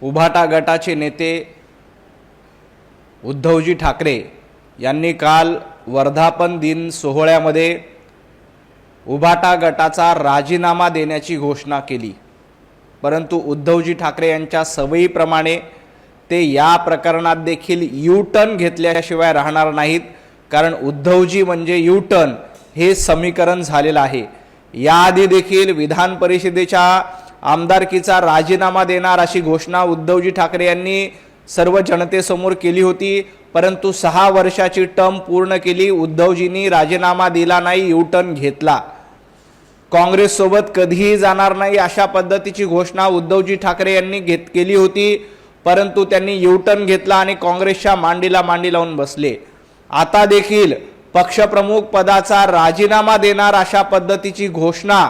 उभाटा गटाचे नेते उद्धवजी ठाकरे यांनी काल वर्धापन दिन सोहळ्यामध्ये उभाटा गटाचा राजीनामा देण्याची घोषणा केली। परंतु उद्धवजी ठाकरे यांच्या सवयीप्रमाणे ते या प्रकरणात देखील यू टर्न घेतल्याशिवाय राहणार नाहीत, कारण उद्धवजी म्हणजे यू टर्न हे समीकरण झालेलं आहे। याआधी देखील विधान परिषदेच्या आमदारकीचा राजीनामा देणार अशी घोषणा उद्धवजी ठाकरे यांनी सर्व जनतेसमोर केली होती, परंतु 6 वर्षाची टर्म पूर्ण केली, उद्धवजींनी राजीनामा दिला नाही, यू टर्न घेतला। काँग्रेस सोबत कधीही जाणार नाही अशा पद्धतीची घोषणा उद्धवजी ठाकरे यांनी केली होती, परंतु त्यांनी यू टर्न घेतला आणि काँग्रेसच्या मांडीला मांडी लावून बसले। आता देखील पक्षप्रमुख पदाचा राजीनामा देणार अशा पद्धतीची घोषणा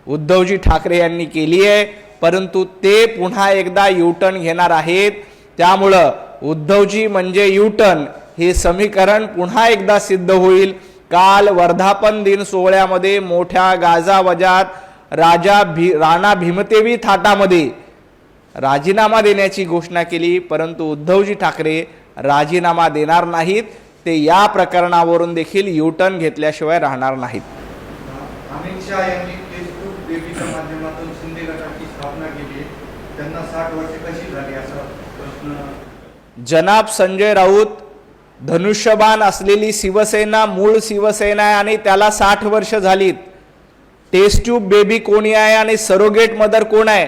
उद्धवजी ठाकरे यांनी केली आहे, परंतु ते पुन्हा एकदा यू टर्न घेणार आहेत। त्यामुळे उद्धवजी म्हणजे यू टर्न हे समीकरण पुन्हा एकदा सिद्ध होईल। काल वर्धापन दिन सोहळ्यामध्ये मोठ्या गाजावाजात राणा भीमतेवी थाटामध्ये राजीनामा देण्याची घोषणा केली, परंतु उद्धवजी ठाकरे राजीनामा देणार नाहीत, ते या प्रकरणावरून देखील यू टर्न घेतल्याशिवाय राहणार नाहीत। अमित शहा यांनी फेसबुक बेबीच्या माध्यमातून शिंदे गटाची स्थापना केली, त्यांना 60 वर्षे कशी झाली असा प्रश्न। जनाब संजय राऊत धनुष्यबाण असलेली शिवसेना मूळ शिवसेना आहे आणि त्याला 60 वर्ष झालीत। टेस्ट ट्यूब बेबी कोणी आहे आणि सरोगेट मदर कोण आहे?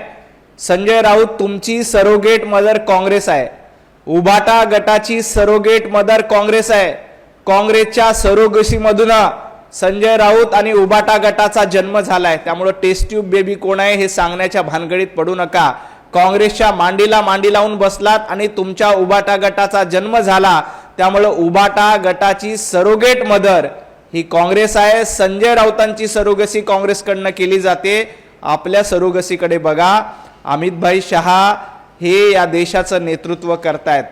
संजय राऊत तुमची सरोगेट मदर काँग्रेस आहे। उभाटा गटाची सरोगेट मदर काँग्रेस आहे। काँग्रेसच्या सरोगसीमधून संजय राऊत आणि उभाटा गटाचा जन्म झालाय। त्यामुळे टेस्ट ट्यूब बेबी कोण आहे हे सांगण्याच्या भानगडीत पडू नका। काँग्रेसच्या मांडीला मांडी लावून बसलात आणि तुमच्या उभाटा गटाचा जन्म झाला, त्यामुळे उभाटा गटाची सरोगेट मदर ही काँग्रेस आहे। संजय राऊतांची सरोगसी काँग्रेसकडनं केली जाते। आपल्या सरोगसीकडे बघा। अमितभाई शहा हे या देशाचं नेतृत्व करतायत।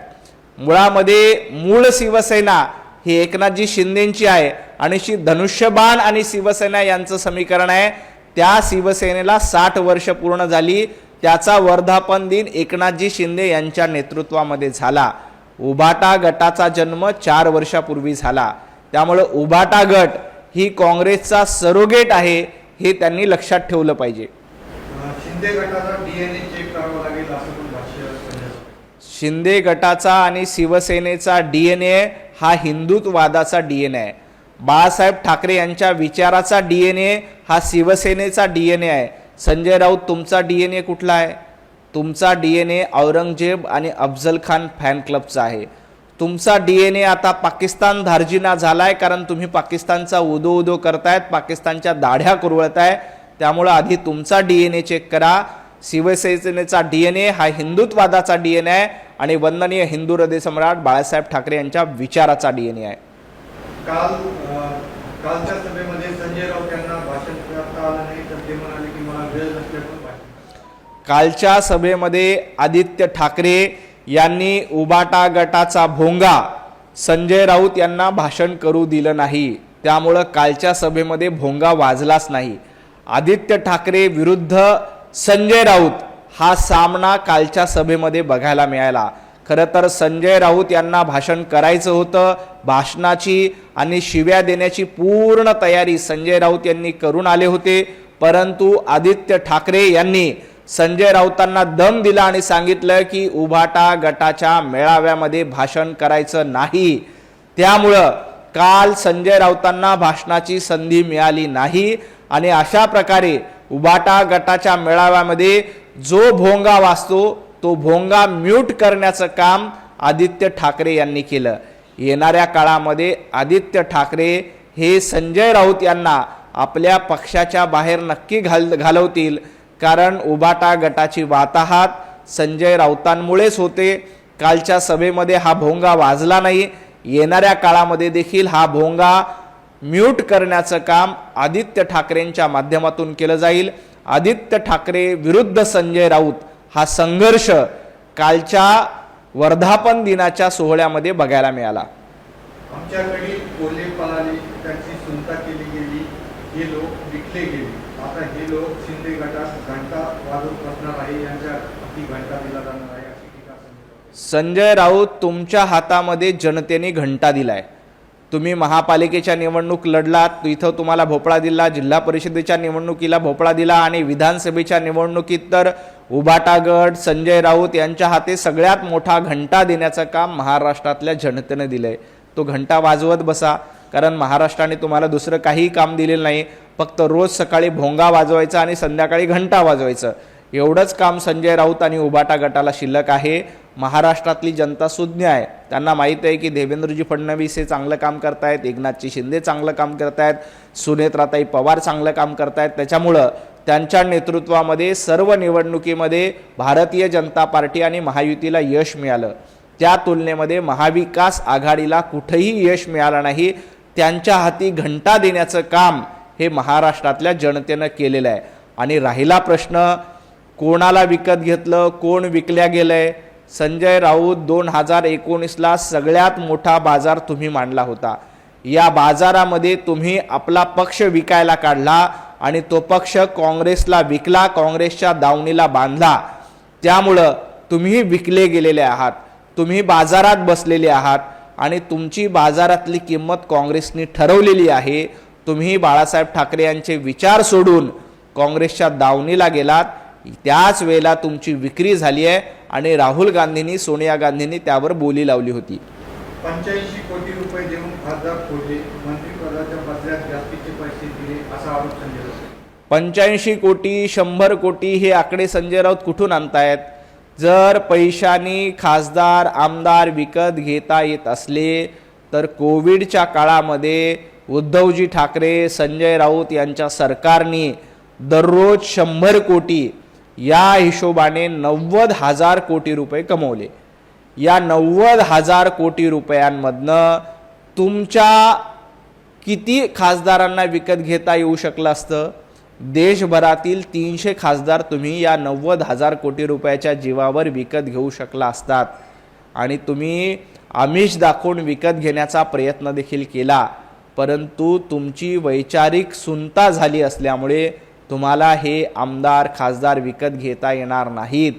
मुळामध्ये मूळ शिवसेना ही एकनाथजी शिंदेची आहे आणि धनुष्यबाण आणि शिवसेना यांचं समीकरण आहे। त्या शिवसेनेला 60 वर्ष पूर्ण झाली, त्याचा वर्धापन दिन एकनाथजी शिंदे यांच्या नेतृत्वामध्ये झाला। उभाटा गटाचा जन्म 4 वर्षापूर्वी झाला, त्यामुळे उभाटा गट ही काँग्रेसचा सरोगेट आहे हे त्यांनी लक्षात ठेवलं पाहिजे। शिंदे गटाचा डीएनए चेक करावा लागेल असं पण भाष्य। शिंदे गटाचा आणि शिवसेनेचा डीएनए हा हिंदुत्ववादाचा डीएनए आहे। बाळासाहेब ठाकरे यांच्या विचाराचा डीएनए हा शिवसेनेचा डीएनए आहे। संजय राऊत तुमचा डीएनए कुठला आहे? तुमचा डीएनए औरंगजेब आणि अफजल खान फॅन क्लबचा आहे। तुमचा डीएनए आता पाकिस्तान धार्जिना झालाय, कारण तुम्ही पाकिस्तानचा उदो उदो करतायत, पाकिस्तानच्या दाढ्या कुरवळताय। त्यामुळे आधी तुमचा डीएनए चेक करा। शिवसेनेचा डीएनए हा हिंदुत्ववादाचा डीएनए आहे आणि वंदनीय हिंदू हृदय सम्राट बाळासाहेब ठाकरे यांच्या विचाराचा डीएनए आहे। कालच्या सभेमध्ये संजय राऊत यांना भाषण करता आलं नाही, तर ते म्हणाले की मला वेळ नसल्यामुळे। कालच्या सभेमध्ये आदित्य ठाकरे यांनी उभाटा गटाचा भोंगा संजय राऊत यांना भाषण करू दिलं नाही, त्यामुळं कालच्या सभेमध्ये भोंगा वाजलाच नाही। आदित्य ठाकरे विरुद्ध संजय राऊत हा सामना कालच्या सभेमध्ये बघायला मिळाला। खरं तर संजय राऊत यांना भाषण करायचं होतं, भाषणाची आणि शिव्या देण्याची पूर्ण तयारी संजय राऊत यांनी करून आले होते, परंतु आदित्य ठाकरे यांनी संजय राऊतांना दम दिला आणि सांगितलं की उभाटा गटाच्या मेळाव्यामध्ये भाषण करायचं नाही। त्यामुळं काल संजय राऊतांना भाषणाची संधी मिळाली नाही आणि अशा प्रकारे उभाटा गटाच्या मेळाव्यामध्ये जो भोंगा वाजतो तो भोंगा म्यूट करण्याचं काम आदित्य ठाकरे यांनी केलं। येणाऱ्या काळामध्ये आदित्य ठाकरे हे संजय राऊत यांना आपल्या पक्षाच्या बाहेर नक्की घालवतील, कारण उभाटा गटाची वाताहत संजय राऊतांमुळेच होते। कालच्या सभेमध्ये हा भोंगा वाजला नाही, येणाऱ्या काळामध्ये देखील हा भोंगा म्यूट करण्याचं काम आदित्य ठाकरेंच्या माध्यमातून केलं जाईल। आदित्य ठाकरे विरुद्ध संजय राऊत हा संघर्ष कालच्या वर्धापन दिनाच्या सोहळ्यामध्ये बघायला मिळाला। आमच्याकडे कोल्हे पळाले, त्यांची सुनता केली गेली, हे लोक विकले गेले। आता हे लोक शिंदे गटात घंटा वाजवत बसणार आहे, यांच्या हाती घंटा दिला जाणार। मिळणार आहे अशी टीका संजय राऊत. संजय राऊत, तुमच्या हातामध्ये जनतेने घंटा दिलाय. तुम्ही महापालिकेच्या निवडणूक लढलात, इथं तुम्हाला भोपळा दिला, जिल्हा परिषदेच्या निवडणुकीला भोपळा दिला आणि विधानसभेच्या निवडणुकीत तर उबाटा गट संजय राऊत यांच्या हाती सगळ्यात मोठा घंटा देण्याचं काम महाराष्ट्रातल्या जनतेने दिलंय. तो घंटा वाजवत बसा, कारण महाराष्ट्राने तुम्हाला दुसरं काहीही काम दिलेलं नाही. फक्त रोज सकाळी भोंगा वाजवायचा आणि संध्याकाळी घंटा वाजवायचं, एवढंच काम संजय राऊत आणि उबाटा गटाला शिल्लक आहे. महाराष्ट्रातली जनता सुज्ञ आहे. त्यांना माहीत आहे की देवेंद्रजी फडणवीस हे चांगलं काम करतायत, एकनाथजी शिंदे चांगलं काम करतायत, सुनेत्राताई पवार चांगलं काम करतायत. त्याच्यामुळं त्यांच्या नेतृत्वामध्ये सर्व निवडणुकीमध्ये भारतीय जनता पार्टी आणि महायुतीला यश मिळालं. त्या तुलनेमध्ये महाविकास आघाडीला कुठेही यश मिळालं नाही. त्यांच्या हाती घंटा देण्याचं काम हे महाराष्ट्रातल्या जनतेनं केलेलं आहे. आणि राहिला प्रश्न कोणाला विकत घेतलं, कोण विकल्या गेलंय, संजय राऊत 2019ला सगळ्यात मोठा बाजार तुम्ही मांडला होता. या बाजारामध्ये तुम्ही आपला पक्ष विकायला काढला आणि तो पक्ष काँग्रेसला विकला, काँग्रेसच्या दावणीला बांधला. त्यामुळं तुम्ही विकले गेलेले आहात, तुम्ही बाजारात बसलेले आहात आणि तुमची बाजारातली किंमत काँग्रेसने ठरवलेली आहे. तुम्ही बाळासाहेब ठाकरे यांचे विचार सोडून काँग्रेसच्या दावणीला गेलात. त्याच वेळेला तुमची विक्री झाली आहे आणि राहुल गांधींनी, सोनिया गांधींनी त्यावर बोली लावली होती. 85 कोटी रुपये देऊन खासदार फोडले, मंत्रिपदाच्या बदल्यात जास्तीचे पैसे दिले असा आरोप संजय राऊत. 85 कोटी, 100 कोटी हे आकडे संजय राऊत कुठून आणतायत? जर पैशानी खासदार, आमदार विकत घेता येत असले तर कोविडच्या काळामध्ये उद्धवजी ठाकरे, संजय राऊत यांच्या सरकारने दररोज 100 कोटी या हिशोबाने 90,000 कोटी रुपये कमवले. या 90,000 कोटी रुपयांमधनं तुमच्या किती खासदारांना विकत घेता येऊ शकलं असतं? देशभरातील 300 खासदार तुम्ही या 90,000 कोटी रुपयाच्या जीवावर विकत घेऊ शकला असतात. आणि तुम्ही आमिष दाखवून विकत घेण्याचा प्रयत्न देखील केला, परंतु तुमची वैचारिक सुन्नता झाली असल्यामुळे तुम्हाला हे आमदार, खासदार विकत घेता येणार नाहीत.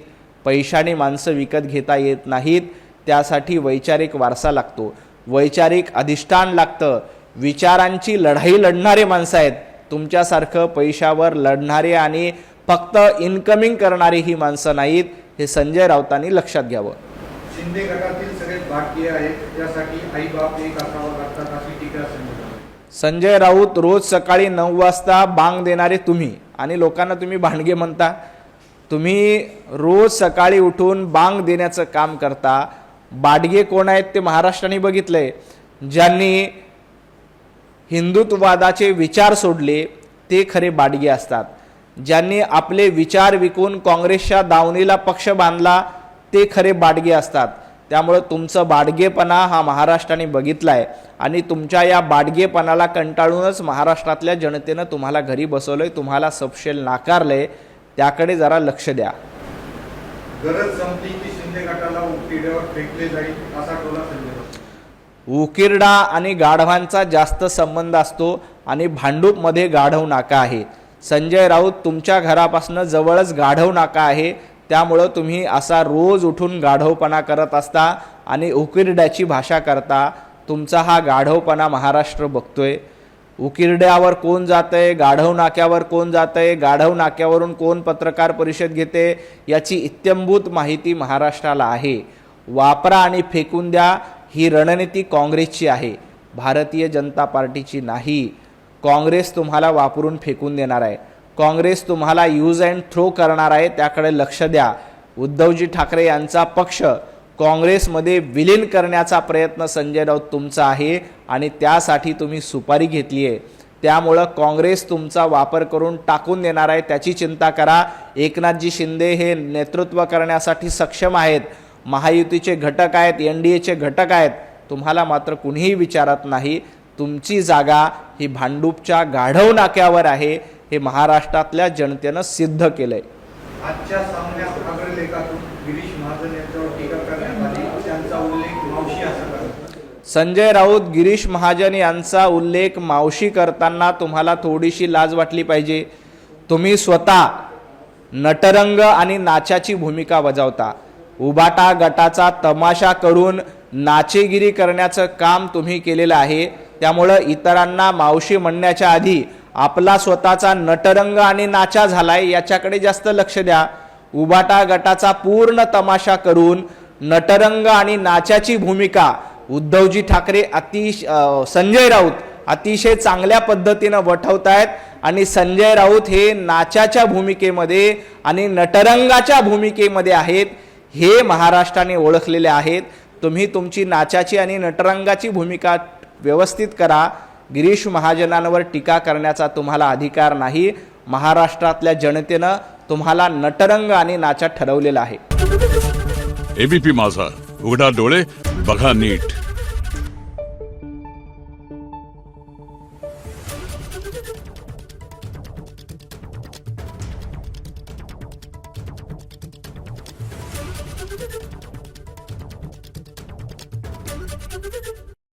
पैशाने माणसं विकत घेता येत नाहीत. त्यासाठी वैचारिक वारसा लागतो, वैचारिक अधिष्ठान लागतं. विचारांची लढाई लढणारे माणसं आहेत. तुमच्यासारखं पैशावर लढणारे आणि फक्त इन्कमिंग करणारी ही माणसं नाहीत. हे संजय राऊतांनी लक्षात घ्यावं. शिंदे गटातील सगळे भाग्य आहेत, त्यासाठी आई बाप एक असावं लागतात अशी टीका संजय राऊत. संजय राऊत, रोज सकाळी 9 वाजता बांग देणारे तुम्ही आणि लोकांना तुम्ही भांडगे म्हणता. तुम्ही रोज सकाळी उठून बांग देण्याचं काम करता. बाडगे कोण आहेत ते महाराष्ट्राने बघितलंय. ज्यांनी हिंदुत्ववादाचे विचार सोडले ते खरे बाडगे असतात. ज्यांनी आपले विचार विकून काँग्रेसच्या दावणीला पक्ष बांधला ते खरे बाडगे असतात. त्यामुळे तुमचं बाडगेपणा हा महाराष्ट्राने बघितलाय आणि तुमच्या या बाडगेपणाला कंटाळूनच महाराष्ट्रातल्या जनतेनं तुम्हाला घरी बसवलंय, तुम्हाला सपशेल नाकारलंय. त्याकडे जरा लक्ष द्या. गरज संपली की शिंदे गटाला उकिरड्यावर फेकले जाईल असा टोला संजय राऊत. उकिरडा आणि गाढवांचा जास्त संबंध असतो आणि भांडूपमध्ये गाढव नाका आहे. संजय राऊत, तुमच्या घरापासून जवळच गाढव नाका आहे. त्यामुळं तुम्ही असा रोज उठून गाढवपणा करत असता आणि उकिरड्याची भाषा करता. तुमचा हा गाढवपणा महाराष्ट्र बघतोय. उकिरड्यावर कोण जातंय, गाढव नाक्यावर कोण जातंय, गाढव नाक्यावरून कोण पत्रकार परिषद घेते, याची इत्थंभूत माहिती महाराष्ट्राला आहे. वापरा आणि फेकून द्या ही रणनीती काँग्रेसची आहे, भारतीय जनता पार्टीची नाही. काँग्रेस तुम्हाला वापरून फेकून देणार आहे. काँग्रेस तुम्हाला यूज अँड थ्रो करणार आहे. त्याकडे लक्ष द्या. उद्धवजी ठाकरे यांचा पक्ष काँग्रेसमध्ये विलीन करण्याचा प्रयत्न संजय राऊत तुमचा आहे आणि त्यासाठी तुम्ही सुपारी घेतली आहे. त्यामुळं काँग्रेस तुमचा वापर करून टाकून देणार आहे, त्याची चिंता करा. एकनाथजी शिंदे हे नेतृत्व करण्यासाठी सक्षम आहेत. महायुतीचे घटक आहेत, NDAचे घटक आहेत. तुम्हाला मात्र कुणीही विचारत नाही. तुमची जागा ही भांडूपच्या गाढव नाक्यावर आहे. हे महाराष्ट्रातल्या जनतेनं सिद्ध केलंय. आजच्या सामन्यात अग्रलेखातून गिरीश महाजन यांच्यावर टीका करण्यात आली. त्यांचा उल्लेख मावशी असा करतात. संजय राऊत, गिरीश महाजन यांचा उल्लेख मावशी करताना तुम्हाला थोडीशी लाज वाटली पाहिजे. तुम्ही स्वतः नटरंग आणि नाचाची भूमिका बजावता. उबाटा गटाचा तमाशा करून नाचेगिरी करण्याचं काम तुम्ही केलेलं आहे। त्यामुळं इतरांना मावशी म्हणण्याच्या आधी आपला स्वतःचा नटरंग आणि नाचा झालाय याच्याकडे जास्त लक्ष द्या। उबाटा गटाचा पूर्ण तमाशा करून नटरंग आणि नाचाची भूमिका उद्धवजी ठाकरे संजय राऊत अतिशय चांगल्या पद्धतीनं वठवतायत आणि संजय राऊत हे नाचाच्या भूमिकेमध्ये आणि नटरंगाच्या भूमिकेमध्ये आहेत हे महाराष्ट्राने ओळखलेले आहेत। तुम्ही तुमची नाचाची आणि नटरंगाची भूमिका व्यवस्थित करा। गिरीश महाजनांवर टीका करण्याचा तुम्हाला अधिकार नाही। महाराष्ट्रातल्या जनतेनं तुम्हाला नटरंग आणि नाचा ठरवलेला आहे। एबीपी माझा, उघडा डोळे बघा नीट।